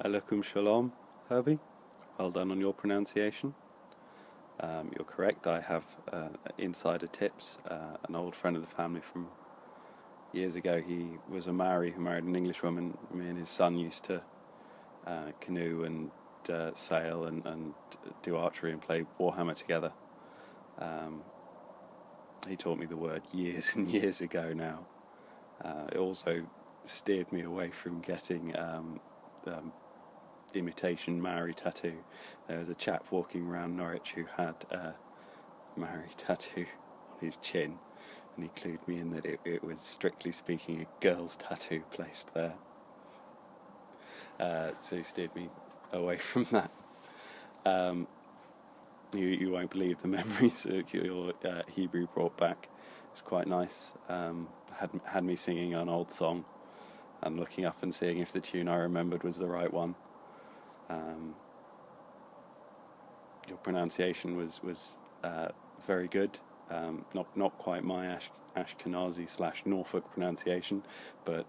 Alekum shalom, Herbie. Well done on your pronunciation. You're correct. I have insider tips. An old friend of the family from years ago, he was a Maori who married an English woman. Me and his son used to canoe and sail and do archery and play Warhammer together. He taught me the word years and years ago now. It also steered me away from getting imitation Maori tattoo. There was a chap walking around Norwich who had a Maori tattoo on his chin, and he clued me in that it was, strictly speaking, a girl's tattoo placed there. So he steered me away from that. You won't believe the memories that your Hebrew brought back. It's quite nice. Had me singing an old song and looking up and seeing if the tune I remembered was the right one. Your pronunciation was very good. Not quite my Ashkenazi/Norfolk pronunciation, but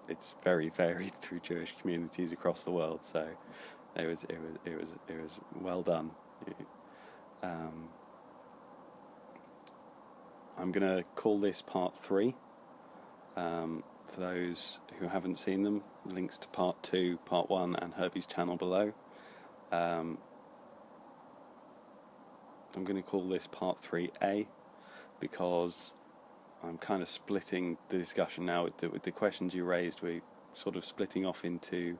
it's very varied through Jewish communities across the world. So it was well done. I'm going to call this part 3. For those who haven't seen them, links to part 2, part 1 and Herbies Channel below. I'm going to call this part 3A because I'm kind of splitting the discussion now with the questions you raised. We're sort of splitting off into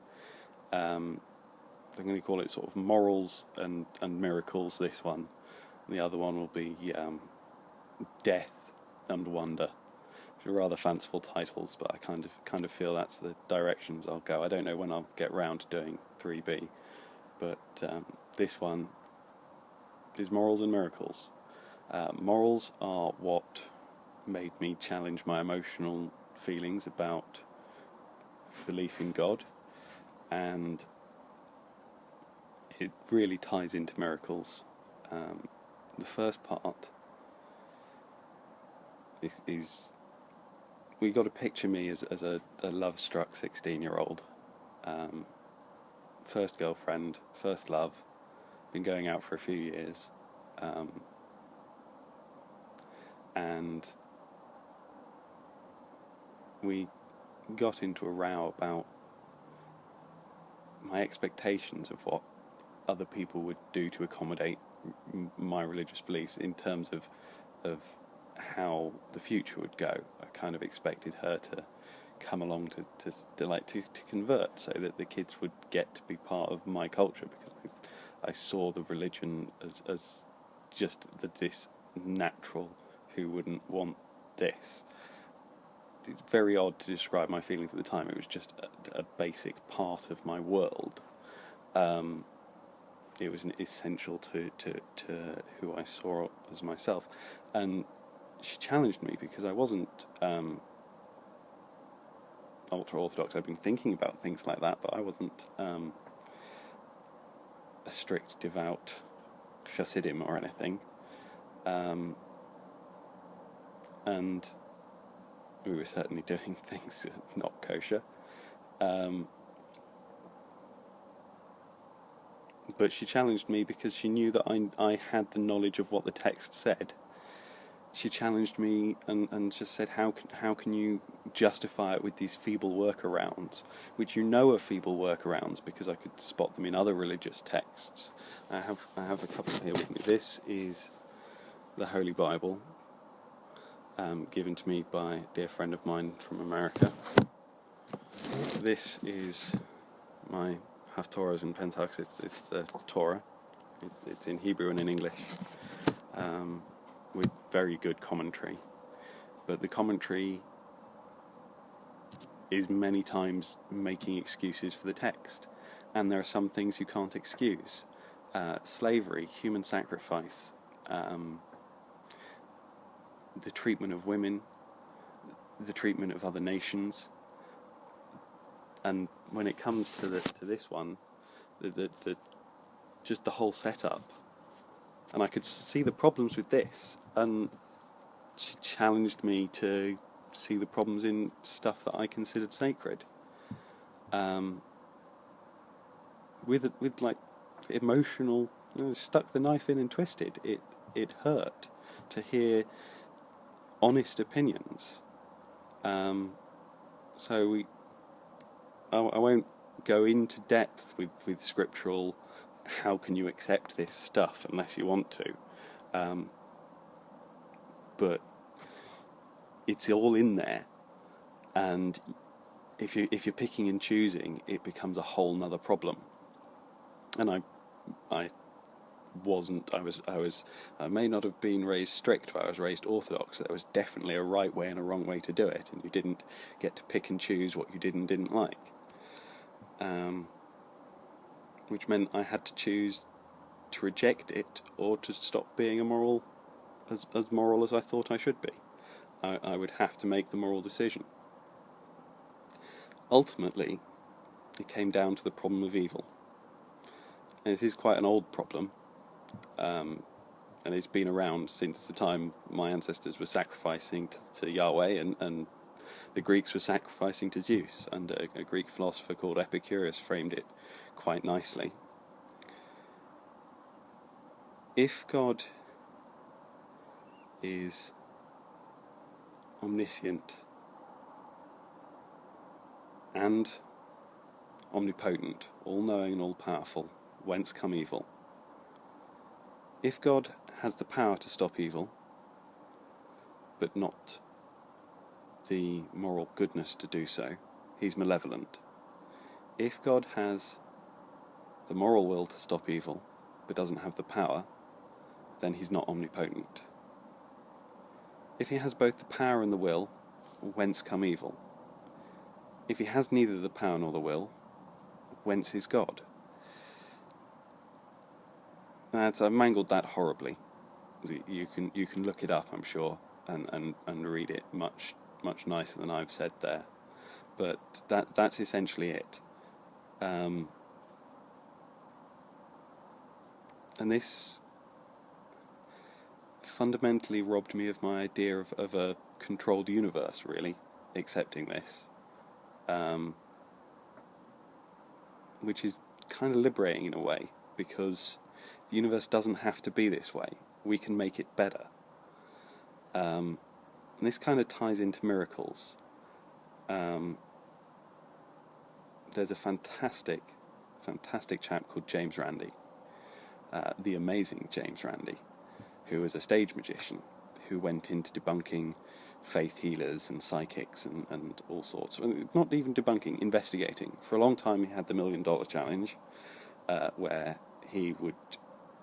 I'm going to call it sort of morals and miracles, this one. And the other one will be death and wonder. Which are rather fanciful titles, but I kind of feel that's the directions I'll go. I don't know when I'll get round to doing 3B, but this one is morals and miracles. Morals are what made me challenge my emotional feelings about belief in God, and it really ties into miracles. The first part is we got to picture me as a love-struck 16-year-old. First girlfriend, first love, been going out for a few years, and we got into a row about my expectations of what other people would do to accommodate my religious beliefs in terms of how the future would go. I kind of expected her to come along to convert, so that the kids would get to be part of my culture, because I saw the religion as just this natural. Who wouldn't want this? It's very odd to describe my feelings at the time. It was just a basic part of my world. It was essential to who I saw as myself, and she challenged me because I wasn't ultra-orthodox. I'd been thinking about things like that, but I wasn't a strict, devout Hasidim or anything. And we were certainly doing things not kosher. But she challenged me because she knew that I had the knowledge of what the text said. She challenged me and just said, how can you justify it with these feeble workarounds, which you know are feeble workarounds because I could spot them in other religious texts. I have a couple here with me. This is the Holy Bible, given to me by a dear friend of mine from America. This is my Haftorahs and Pentateuch. It's the Torah. It's in Hebrew and in English, with very good commentary. But the commentary is many times making excuses for the text, and there are some things you can't excuse. Slavery, human sacrifice, the treatment of women, the treatment of other nations. And when it comes to this one, just the whole setup, and I could see the problems with this, and she challenged me to see the problems in stuff that I considered sacred. with like emotional, stuck the knife in and twisted. It hurt to hear honest opinions. So I won't go into depth with scriptural. How can you accept this stuff unless you want to? But it's all in there, and if you're picking and choosing, it becomes a whole nother problem. And I wasn't. I may not have been raised strict, but I was raised orthodox. There was definitely a right way and a wrong way to do it, and you didn't get to pick and choose what you did and didn't like. Which meant I had to choose to reject it or to stop being as moral as I thought I should be. I would have to make the moral decision. Ultimately, it came down to the problem of evil. And it is quite an old problem, and it's been around since the time my ancestors were sacrificing to Yahweh, and the Greeks were sacrificing to Zeus, and a Greek philosopher called Epicurus framed it quite nicely. If God is omniscient and omnipotent, all-knowing and all-powerful, whence come evil? If God has the power to stop evil, but not the moral goodness to do so, he's malevolent. If God has the moral will to stop evil, but doesn't have the power, then he's not omnipotent. If he has both the power and the will, whence come evil? If he has neither the power nor the will, whence is God? I've mangled that horribly. You can look it up, I'm sure, and read it much nicer than I've said there. But that's essentially it. And this fundamentally robbed me of my idea of a controlled universe, really, accepting this. Which is kind of liberating in a way, because the universe doesn't have to be this way. We can make it better. And this kind of ties into miracles. There's a fantastic chap called James Randi, the amazing James Randi, who was a stage magician who went into debunking faith healers and psychics and all sorts. Not even debunking, investigating. For a long time he had the $1 Million Challenge, where he would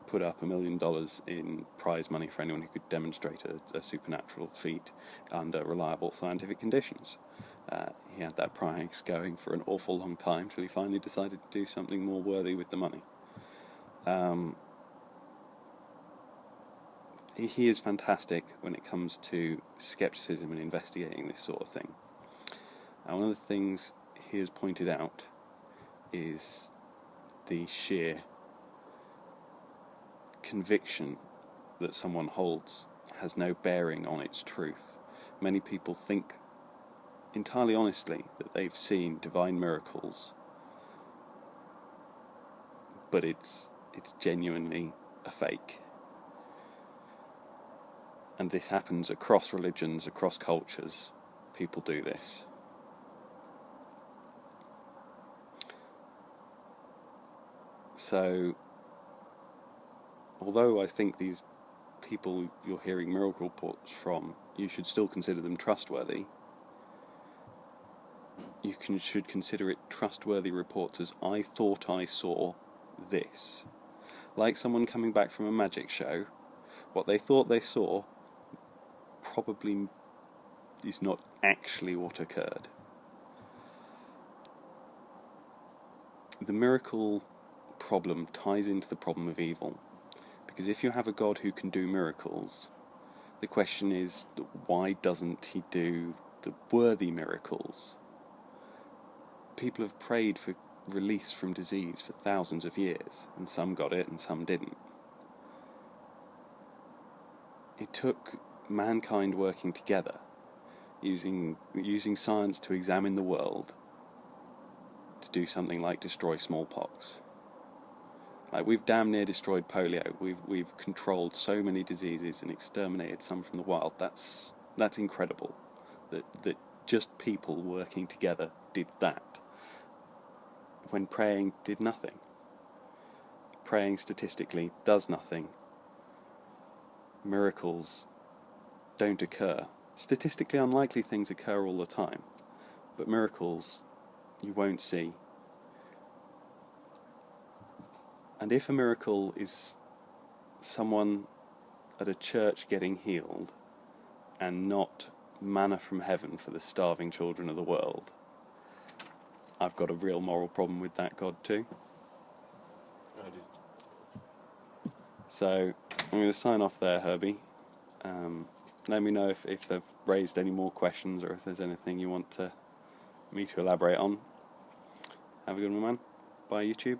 put up $1 million in prize money for anyone who could demonstrate a supernatural feat under reliable scientific conditions. He had that prize going for an awful long time till he finally decided to do something more worthy with the money. He is fantastic when it comes to skepticism and investigating this sort of thing. And one of the things he has pointed out is the sheer conviction that someone holds has no bearing on its truth. Many people think entirely honestly that they've seen divine miracles, but it's genuinely a fake. And this happens across religions, across cultures. People do this. So, although I think these people you're hearing miracle reports from, you should still consider them trustworthy, you should consider it trustworthy reports as I thought I saw this. Like someone coming back from a magic show, what they thought they saw probably is not actually what occurred. The miracle problem ties into the problem of evil, because if you have a God who can do miracles, the question is, why doesn't he do the worthy miracles? People have prayed for release from disease for thousands of years, and some got it and some didn't. It took mankind working together, using science to examine the world, to do something like destroy smallpox. Like, we've damn near destroyed polio. We've controlled so many diseases and exterminated some from the wild. That's incredible. That just people working together did that. When praying did nothing. Praying statistically does nothing. Miracles don't occur. Statistically unlikely things occur all the time, but miracles you won't see. And if a miracle is someone at a church getting healed and not manna from heaven for the starving children of the world, I've got a real moral problem with that God too. So I'm going to sign off there, Herbie. Let me know if they've raised any more questions or if there's anything you want me to elaborate on. Have a good one, man. Bye, YouTube.